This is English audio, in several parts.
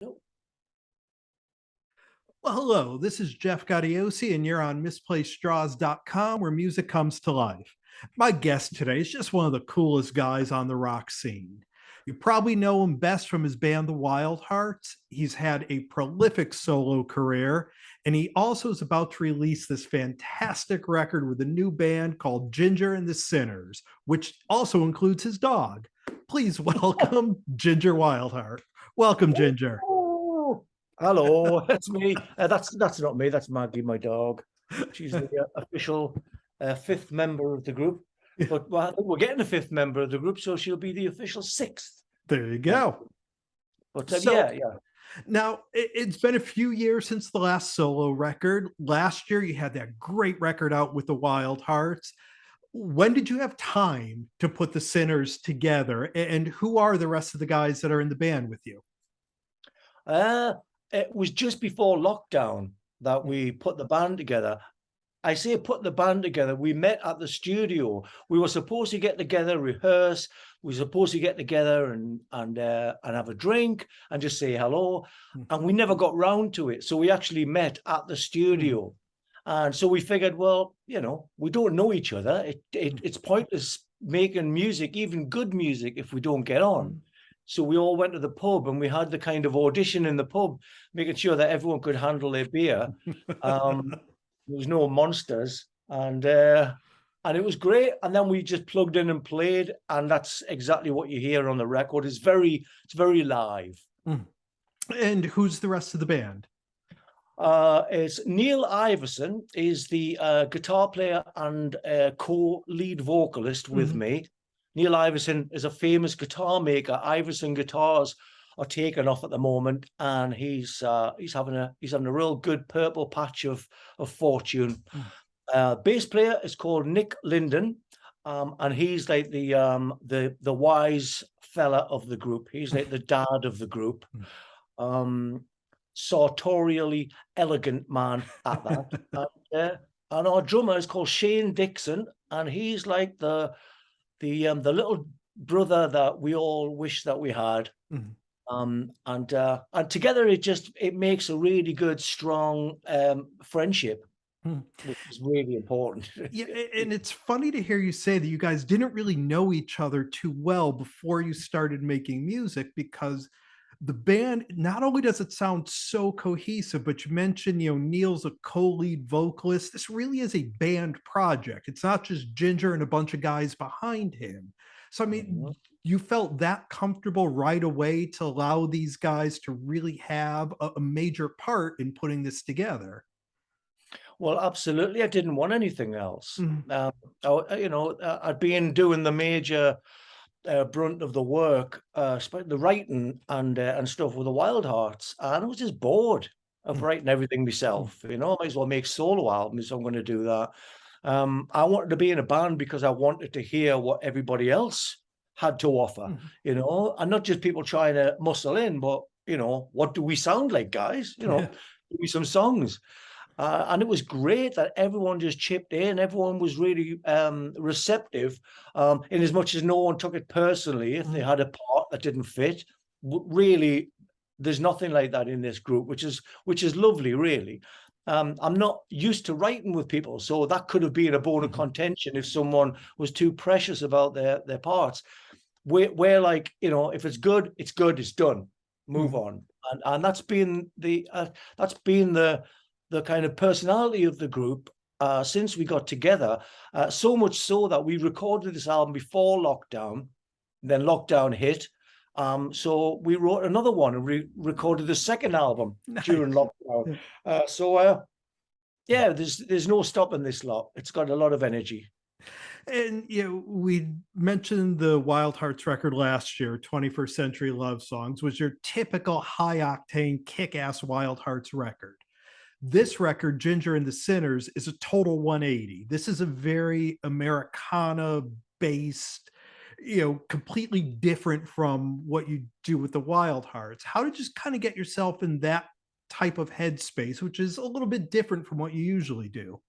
Well, Hello, this is Jeff Gaudiosi, and you're on misplacedstraws.com where music comes to life. My guest today is just one of the coolest guys on the rock scene. You probably know him best from his band, The Wildhearts. He's had a prolific solo career, and he also is about to release this fantastic record with a new band called Ginger and the Sinners, which also includes his dog. Please welcome Ginger Wildheart. Welcome, Ginger. oh, hello, it's me. That's not me. That's Maggie, my dog. She's the official fifth member of the group. But well, I think we're getting a fifth member of the group, so she'll be the official sixth There you member. go. But So yeah. now it's been a few years since the last solo record. Last year, you had that great record out with the Wild Hearts. When did you have time to put the Sinners together? And who are the rest of the guys that are in the band with you? Uh, it was just before lockdown that we put the band together. I say put the band together. We met at the studio. We were supposed to get together, rehearse. We were supposed to get together and have a drink and just say hello. And we never got round to it. So we actually met at the studio. And so we figured, well, we don't know each other. It's pointless making music, even good music, if we don't get on. So we all went to the pub and we had the kind of audition in the pub, making sure that everyone could handle their beer. There was no monsters, and it was great. And then we just plugged in and played, and that's exactly what you hear on the record. It's very live. And who's the rest of the band? It's Neil Iverson is the guitar player and co-lead vocalist with me. Neil Iverson is a famous guitar maker. Iverson guitars are taken off at the moment, and he's having a real good purple patch of fortune. Bass player is called Nick Linden, and he's like the wise fella of the group. He's like the dad of the group. Sartorially elegant man at that. And our drummer is called Shane Dixon, and he's like the little brother that we all wish that we had. And together it makes a really good, strong friendship, which is really important. Yeah, and it's funny to hear you say that you guys didn't really know each other too well before you started making music, because the band, not only does it sound so cohesive, but you mentioned, Neil's a co-lead vocalist. This really is a band project. It's not just Ginger and a bunch of guys behind him. So, I mean, Mhm. you felt that comfortable right away to allow these guys to really have a major part in putting this together. Well, absolutely. I didn't want anything else. Mhm. I'd been doing the major brunt of the work, the writing and stuff with the Wild Hearts, and I was just bored of Mm, writing everything mm, myself. I might as well make solo albums. So I'm going to do that. I wanted to be in a band because I wanted to hear what everybody else had to offer. mm. And not just people trying to muscle in, but what do we sound like, guys? Give me some songs. And it was great that everyone just chipped in. Everyone was really receptive, in as much as no one took it personally if they Mm, had a part that didn't fit. Really, there's nothing like that in this group, which is lovely, really. I'm not used to writing with people, so that could have been a bone of mhm, contention if someone was too precious about their parts. We're like, if it's good, it's done. Move mhm, on. And that's been the kind of personality of the group since we got together. So much so that we recorded this album before lockdown, then lockdown hit. So we wrote another one and recorded the second album during nice. lockdown. Yeah, there's no stopping this lot. It's got a lot of energy. And we mentioned the Wild Hearts record last year, 21st Century Love Songs, was your typical high octane kick ass Wild Hearts record. This record, Ginger and the Sinners, is a total 180. This is a very Americana based, completely different from what you do with the Wild Hearts. How did you just kind of get yourself in that type of headspace, which is a little bit different from what you usually do?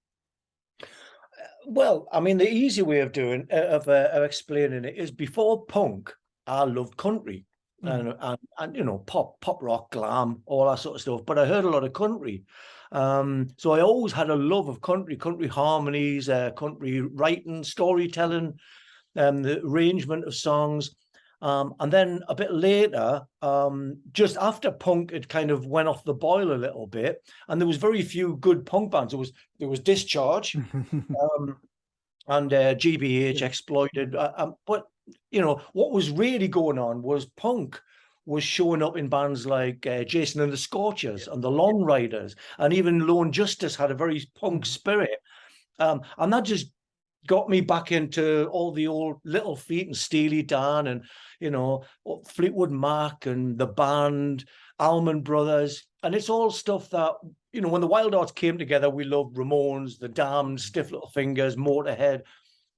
Well, I mean, the easy way of doing of explaining it is before punk, I loved country. and you know, pop rock, glam, all that sort of stuff. But I heard a lot of country. So I always had a love of country harmonies, country writing, storytelling, the arrangement of songs. And then a bit later, just after punk, it kind of went off the boil a little bit, and there was very few good punk bands. There was Discharge, and GBH, Exploited, but you know what was really going on was punk was showing up in bands like Jason and the Scorchers and the Long Riders, and even Lone Justice had a very punk spirit, and that just got me back into all the old Little Feat and Steely Dan, and you know, Fleetwood Mac and the band, Allman Brothers, and it's all stuff that, you know, when the Wildhearts came together, we loved Ramones, the Damned, Stiff Little Fingers, Motorhead,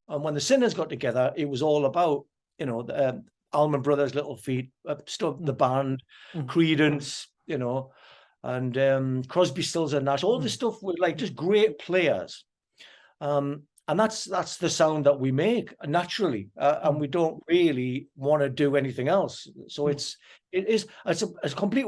and when the Sinners got together, it was all about, you know, the Allman Brothers, Little Feat, stuff, the band, Creedence, you know, and Crosby, Stills and Nash. All this stuff were like just great players. And that's the sound that we make naturally, and we don't really want to do anything else. So it's a complete.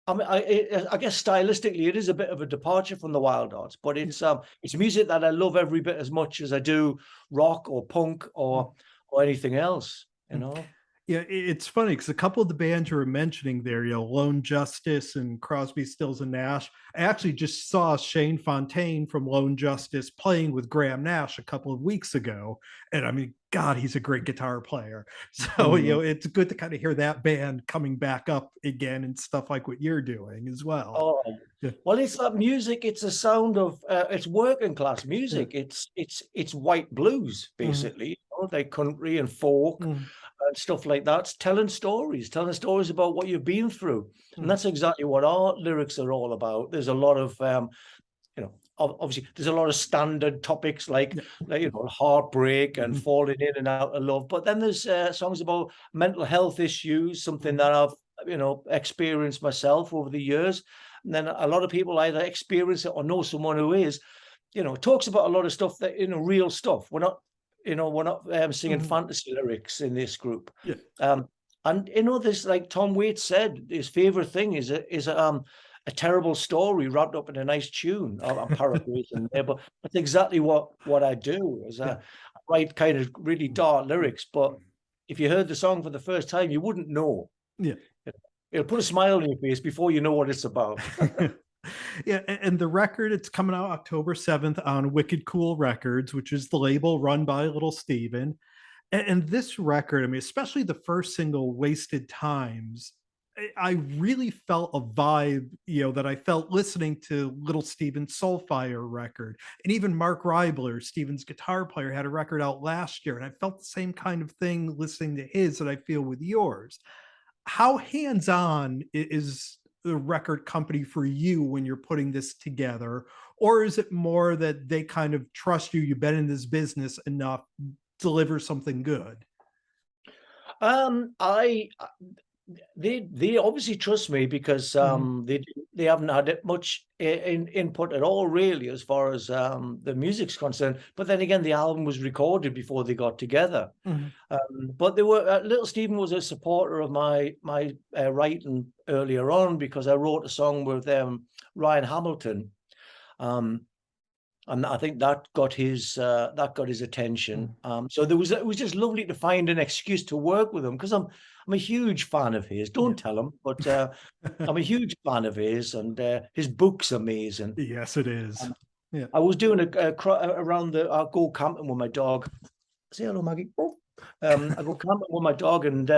I mean, I guess stylistically, it is a bit of a departure from the Wildhearts, but it's music that I love every bit as much as I do rock or punk or anything else. You know. Yeah, it's funny because a couple of the bands you were mentioning there, you know, Lone Justice and Crosby, Stills and Nash. I actually just saw Shane Fontaine from Lone Justice playing with Graham Nash a couple of weeks ago, and I mean, God, he's a great guitar player. So you know, it's good to kind of hear that band coming back up again and stuff like what you're doing as well. Oh, Yeah. well, it's that music. It's a sound of it's working class music. It's white blues basically, you know, like country and folk. And stuff like that. It's telling stories about what you've been through. And that's exactly what our lyrics are all about. There's a lot of, you know, obviously there's a lot of standard topics like you know, heartbreak and falling in and out of love. But then there's songs about mental health issues, something that I've, you know, experienced myself over the years. And then a lot of people either experience it or know someone who is, you know, talks about a lot of stuff that, you know, real stuff. We're not singing fantasy lyrics in this group. And you know, this, like Tom Waits said, his favorite thing is a terrible story wrapped up in a nice tune. I'm paraphrasing there, but that's exactly what I do. Is I write kind of really dark lyrics, but if you heard the song for the first time, you wouldn't know. It'll put a smile on your face before you know what it's about. Yeah, and the record, it's coming out October 7th on Wicked Cool Records, which is the label run by Little Steven. And this record, I mean, especially the first single, Wasted Times, I really felt a vibe, you know, that I felt listening to Little Steven's Soulfire record. And even Mark Reibler, Steven's guitar player, had a record out last year, and I felt the same kind of thing listening to his that I feel with yours. How hands-on is the record company for you when you're putting this together? Or is it more that they kind of trust you, you've been in this business enough, deliver something good? They obviously trust me because they haven't had much input at all, really, as far as the music's concerned. But then again, the album was recorded before they got together. But they were Little Steven was a supporter of my writing earlier on, because I wrote a song with Ryan Hamilton, and I think that got his attention. So it was just lovely to find an excuse to work with him, because I'm a huge fan of his. Don't tell him, but I'm a huge fan of his, and his book's amazing. Yes, it is. I was doing around I go camping with my dog. Say hello, Maggie. I go camping with my dog, and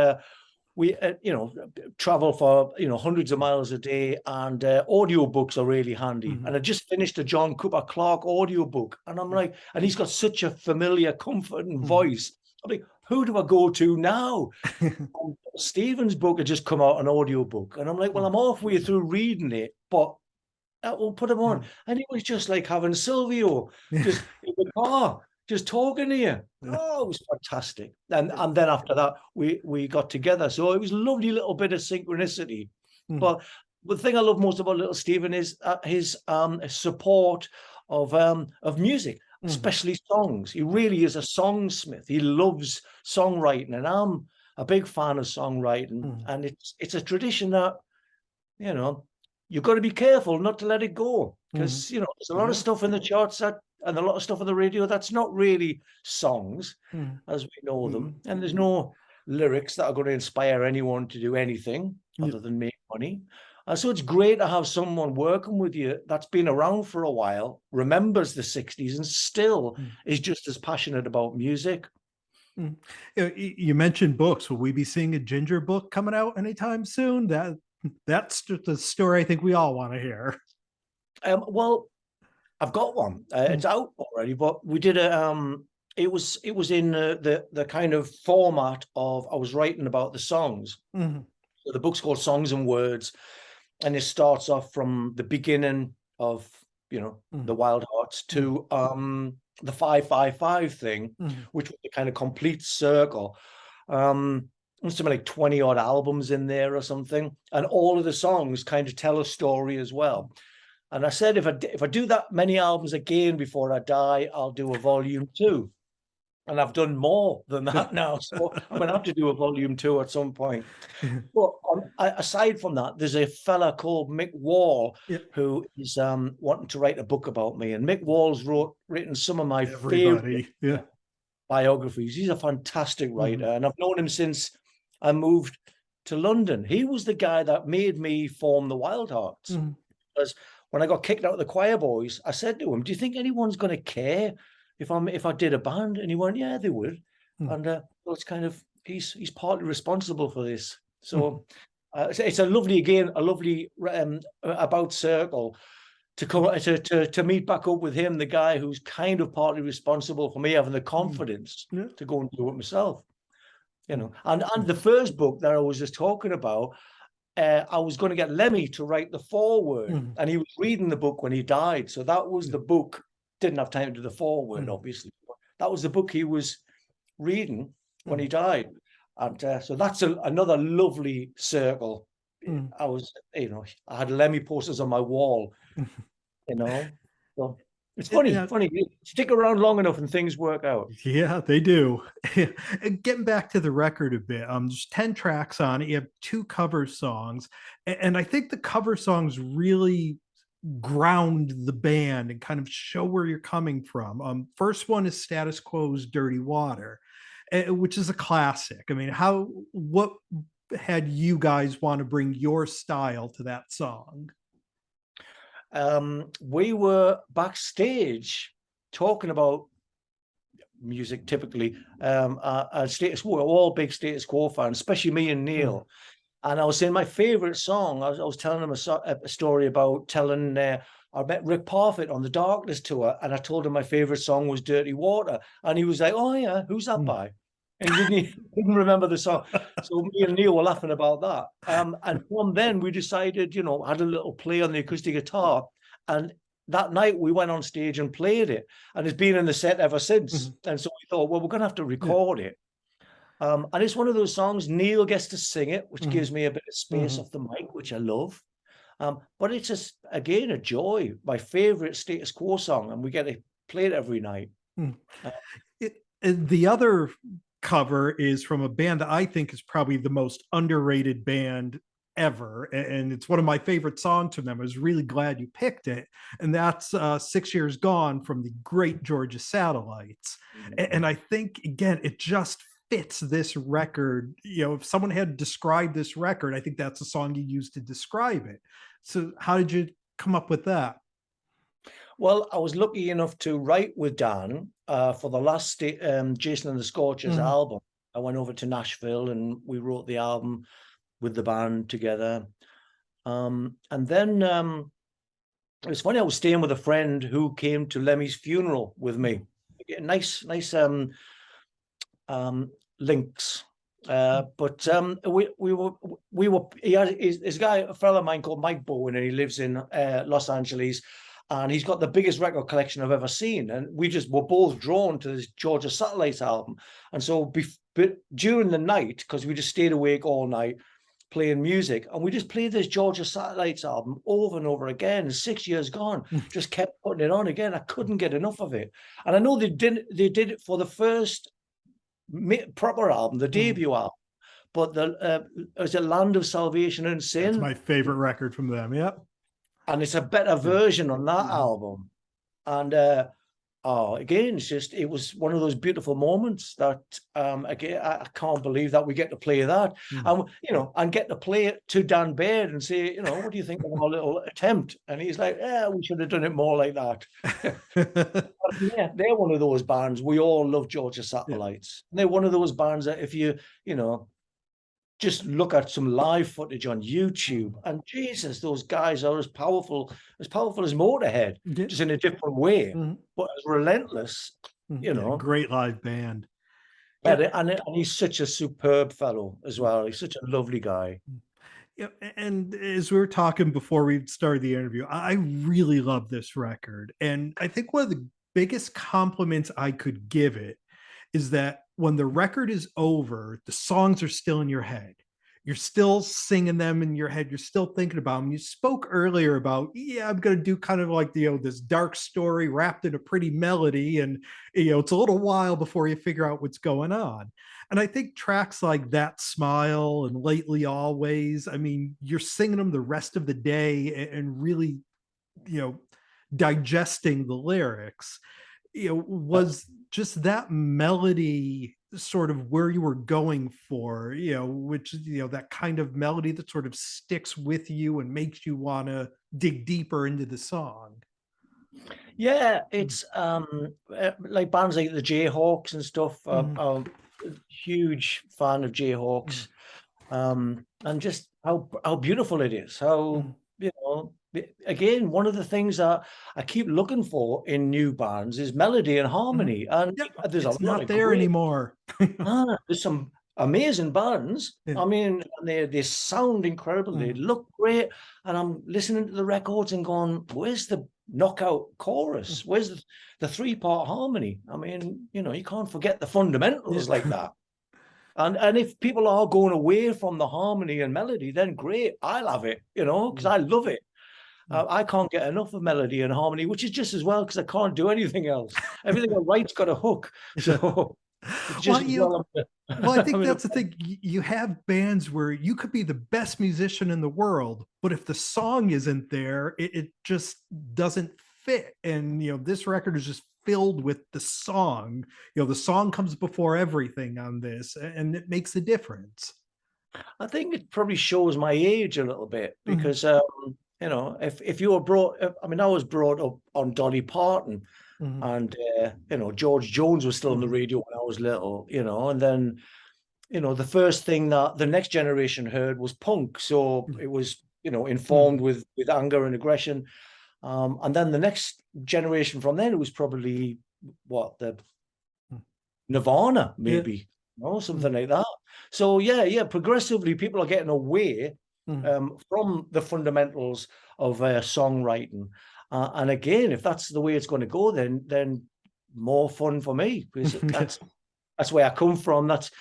we you know, travel for, you know, hundreds of miles a day, and audiobooks are really handy. And I just finished a John Cooper Clarke audiobook, and I'm like, and he's got such a familiar, comforting voice. I'm like, who do I go to now? Stephen's book had just come out, an audiobook, and I'm like, well, I'm halfway through reading it, but we'll put him on. And it was just like having Silvio just in the car, just talking to you. Oh, it was fantastic. And then after that, we got together. So it was a lovely little bit of synchronicity. But the thing I love most about Little Steven is his support of music, especially songs. He really is a songsmith. He loves songwriting, and a big fan of songwriting, Mm. and it's a tradition that, you know, you've got to be careful not to let it go, Mhm. because, you know, there's a lot of Yeah. stuff in the charts that, and a lot of stuff on the radio that's not really songs Mm. as we know them, Mhm. and there's no lyrics that are going to inspire anyone to do anything Yeah. other than make money. And so it's great to have someone working with you that's been around for a while, remembers the 60s, and still Mm. is just as passionate about music. Mm. You mentioned books. Will we be seeing a Ginger book coming out anytime soon? That's just a story I think we all want to hear. Well, I've got one. It's Mm. out already, but we did a it was in the kind of format of, I was writing about the songs. Mhm. So the book's called Songs and Words, and it starts off from the beginning of, you know, Mm. the Wild Hearts Mm. to the 555 thing, Mhm. which was the kind of complete circle. Must have been like 20 odd albums in there or something, and all of the songs kind of tell a story as well. And I said, if I do that many albums again before I die, I'll do a volume 2. And I've done more than that now, so I'm gonna have to do a volume 2 at some point. But aside from that, there's a fella called Mick Wall Yeah. who is wanting to write a book about me. And Mick Wall's written some of my favorite Everybody. Yeah. biographies. He's a fantastic writer, Mhm. and I've known him since I moved to London. He was the guy that made me form the Wild Hearts. Mhm. Because when I got kicked out of the choir boys, I said to him, "Do you think anyone's going to care if I did a band?" And he went, "Yeah, they would." Mhm. And well, it's kind of, he's partly responsible for this. Mhm. So it's a lovely, again, a lovely about circle to come to meet back up with him, the guy who's kind of partly responsible for me having the Mhm. confidence Yeah. to go and do it myself. You Mhm. know, and the first book that I was just talking about, I was going to get Lemmy to write the foreword, Mhm. and he was reading the book when he died. So that was Yeah. the book. Didn't have time to do the foreword, Mhm. obviously. But that was the book he was reading when he Mhm. died, and so that's another lovely circle. Mhm. I was, I had Lemmy posters on my wall, Mhm. you know. So it's funny, Yeah. funny. You stick around long enough and things work out. Yeah, they do. And getting back to the record a bit, there's 10 tracks on it. You have 2 cover songs. And I think the cover songs really ground the band and kind of show where you're coming from. First one is Status Quo's Dirty Water, which is a classic. I mean, what had you guys want to bring your style to that song? We were backstage talking about music typically. Status Quo, we're all big Status Quo fans, especially me and Mm. Neil. And I was saying my favorite song, I was telling him a story about telling, I met Rick Parfitt on the Darkness tour, and I told him my favorite song was Dirty Water. And he was like, "Oh, yeah, who's that Mm. by?" And he didn't remember the song. So me and Neil were laughing about that. And from then we decided, had a little play on the acoustic guitar. And that night we went on stage and played it. And it's been in the set ever since. Mhm. And so we thought, well, we're going to have to Yeah. record it. And it's one of those songs, Neil gets to sing it, which Mhm. gives me a bit of space Mhm. off the mic, which I love. But it's just, again, a joy. My favorite Status Quo song, and we get to play it every night. Mm. Uh, And the other cover is from a band that I think is probably the most underrated band ever, and it's one of my favorite songs from them. I was really glad you picked it, and that's 6 Years Gone from the great Georgia Satellites. And I think, again, it just fits this record. If someone had described this record, I think that's the song you used to describe it. So how did you come up with that? Well, I was lucky enough to write with Dan for the last Jason and the Scorchers Mhm. album. I went over to Nashville and we wrote the album with the band together. And then it was funny, I was staying with a friend who came to Lemmy's funeral with me. Nice links. But we were he had his guy, a fellow of mine called Mike Bowen, and he lives in Los Angeles, and he's got the biggest record collection I've ever seen. And we just were both drawn to this Georgia Satellites album. And so but during the night, because we just stayed awake all night playing music, and we just played this Georgia Satellites album over and over again. 6 years gone, just kept putting it on again. I couldn't get enough of it. And I know they did it for the first proper album, the Mhm. debut album. but is it Land of Salvation and That's Sin? my favorite record from them. Yep. And it's a better version on that album. And oh, again, it was one of those beautiful moments that again, I can't believe that we get to play that. And and get to play it to Dan Baird and say, what do you think of our little attempt? And he's like, yeah, we should have done it more like that. Yeah, they're one of those bands. We all love Georgia Satellites. And they're one of those bands that if you just look at some live footage on YouTube, and Jesus, those guys are as powerful as Motorhead, just in a different way, but as relentless. Great live band. And he's such a superb fellow as well. He's such a lovely guy. Yeah, and as we were talking before we started the interview, I really love this record, and I think one of the biggest compliments I could give it is that when the record is over, the songs are still in your head. You're still singing them in your head. You're still thinking about them. You spoke earlier about, I'm going to do kind of like, this dark story wrapped in a pretty melody. And, it's a little while before you figure out what's going on. And I think tracks like That Smile and Lately Always, I mean, you're singing them the rest of the day and really, digesting the lyrics. Was just that melody sort of where you were going for, which, that kind of melody that sort of sticks with you and makes you want to dig deeper into the song? Yeah, it's like bands like the Jayhawks and stuff. I'm a huge fan of Jayhawks. And just how beautiful it is. How, again, one of the things that I keep looking for in new bands is melody and harmony. And there's it's not there anymore. There's some amazing bands. Yeah. I mean, they sound incredible. They look great. And I'm listening to the records and going, where's the knockout chorus? Where's the three-part harmony? I mean, you can't forget the fundamentals like that. And if people are going away from the harmony and melody, then great. I'll have it, because I love it. I can't get enough of melody and harmony, which is just as well because I can't do anything else. Everything I write's got a hook. So it's just well, I think that's the thing. You have bands where you could be the best musician in the world, but if the song isn't there, it just doesn't fit. And this record is just filled with the song. The song comes before everything on this, and it makes a difference. I think it probably shows my age a little bit because if you were brought, I mean, I was brought up on Dolly Parton, and George Jones was still on the radio when I was little, and then the first thing that the next generation heard was punk, so it was informed with anger and aggression, and then the next generation from then it was probably the Nirvana, maybe, something like that. So progressively people are getting away from the fundamentals of songwriting, and again, if that's the way it's going to go, then more fun for me, because that's where I come from. That's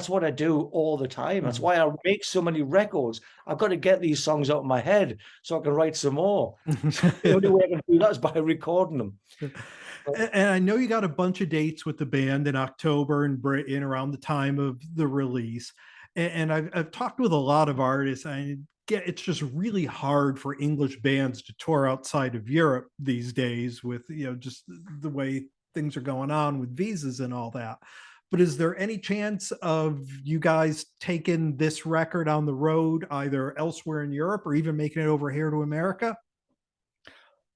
what I do all the time. That's why I make so many records. I've got to get these songs out of my head so I can write some more. The only way I can do that is by recording them. And I know you got a bunch of dates with the band in October and in around the time of the release. And I've talked with a lot of artists. It's just really hard for English bands to tour outside of Europe these days with, just the way things are going on with visas and all that. But is there any chance of you guys taking this record on the road, either elsewhere in Europe or even making it over here to America?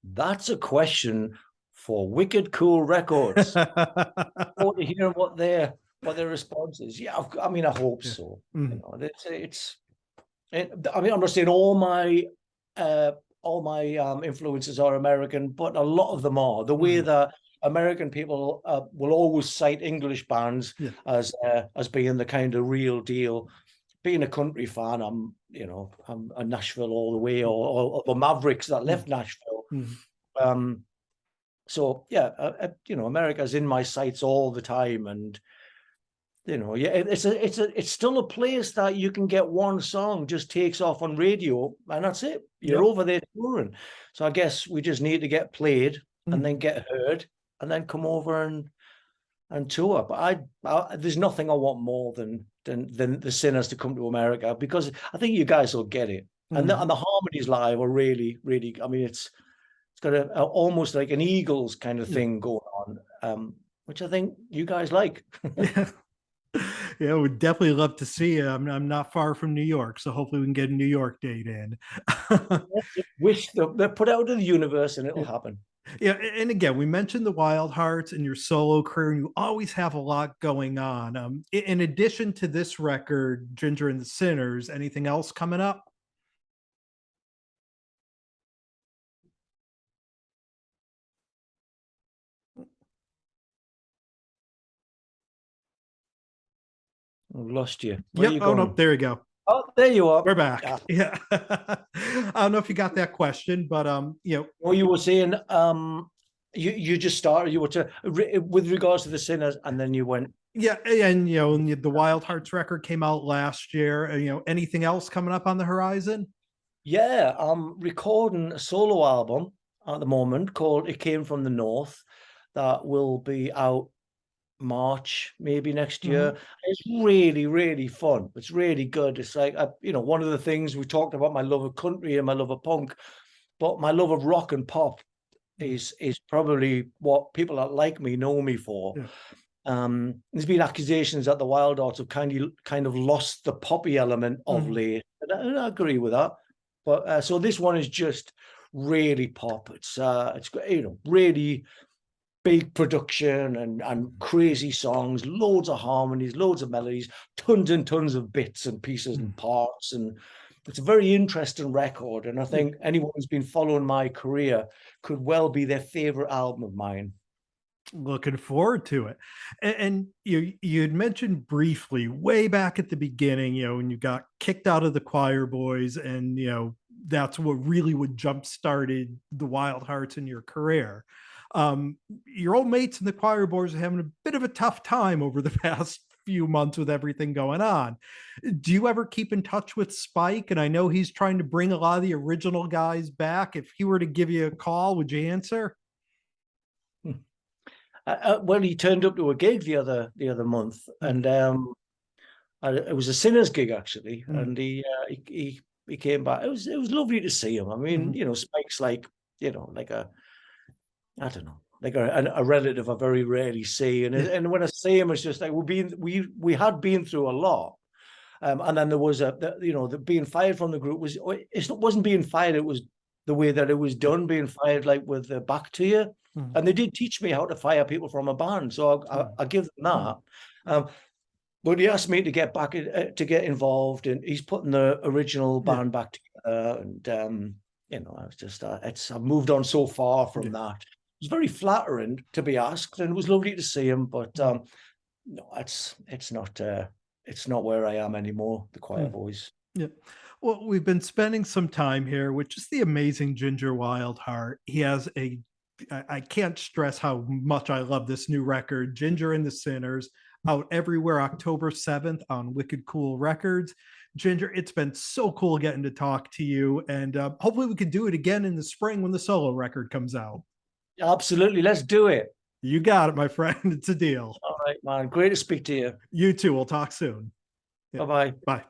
That's a question for Wicked Cool Records. I want to hear what their response is. Yeah, I mean, I hope so. I'm not saying all my influences are American, but a lot of them are. The way that American people will always cite English bands as being the kind of real deal. Being a country fan, I'm a Nashville all the way, or the Mavericks that left Nashville. So America's in my sights all the time, and it's still a place that you can get one song just takes off on radio, and that's it. You're over there touring. So I guess we just need to get played and then get heard, and then come over and and tour. But there's nothing I want more than the Sinners to come to America, because I think you guys will get it. And Mhm. the harmonies live are really, really. I mean, it's got a almost like an Eagles kind of Yeah. thing going on, which I think you guys like. Yeah. Yeah, we'd definitely love to see you. I'm not far from New York, so hopefully we can get a New York date in. Wish they're put out of the universe and it'll Yeah. happen. Yeah, and again, we mentioned the Wild Hearts and your solo career, and you always have a lot going on. In addition to this record, Ginger and the Sinners, anything else coming up? I've lost you. Where are Yep. you Oh no, gone? there you go. Oh, there you are. We're back. Ah, Yeah. I don't know if you got that question, but what you were saying, you just started. You were with regards to the Sinners, and then you went. yeah, and and the Wild Hearts record came out last year. Anything else coming up on the horizon? Yeah, I'm recording a solo album at the moment called "It Came from the North," that will be out March, maybe next year. Mhm. It's really, really fun. It's really good. It's like, one of the things we talked about, my love of country and my love of punk, but my love of rock and pop Mhm. is probably what people that like me know me for. Yeah. There's been accusations that the Wild Arts have kind of lost the poppy element of Mhm. late. And I agree with that. But so this one is just really pop. It's really big production and crazy songs, loads of harmonies, loads of melodies, tons and tons of bits and pieces Mhm. and parts. And it's a very interesting record. And I Yeah. think anyone who's been following my career could well be their favorite album of mine. Looking forward to it. And you had mentioned briefly way back at the beginning, when you got kicked out of the Choir Boys, and that's what really would jump started the Wild Hearts in your career. Your old mates in the Choir Boys are having a bit of a tough time over the past few months with everything going on. Do you ever keep in touch with Spike? And I know he's trying to bring a lot of the original guys back. If he were to give you a call, would you answer? Well, he turned up to a gig the other month, Mm, and it was a Sinners gig actually, mm, and he came back. It was lovely to see him. I mean, mhm. Spike's like like a I don't know, like a relative I very rarely see, and Yeah. and when I see him, it's just like we had been through a lot, and then there was the being fired from the group it wasn't being fired, it was the way that it was Yeah. done, being fired like with the back to you, Mhm. and they did teach me how to fire people from a band, so I give them that. Um, but he asked me to get back to get involved, and he's putting the original Yeah. band back together. And I was just I've moved on so far Yeah. from that. It was very flattering to be asked, and it was lovely to see him. But Mm, no, it's not where I am anymore. The Choir mm, Boys. yeah. Well, we've been spending some time here with just the amazing Ginger Wildheart. He has I can't stress how much I love this new record, Ginger and the Sinners, out everywhere October 7th on Wicked Cool Records. Ginger, it's been so cool getting to talk to you. And hopefully we can do it again in the spring when the solo record comes out. Absolutely, let's do it. You got it, my friend. It's a deal. All right, man. Great to speak to you. You too. We'll talk soon. Yeah. Bye bye. Bye.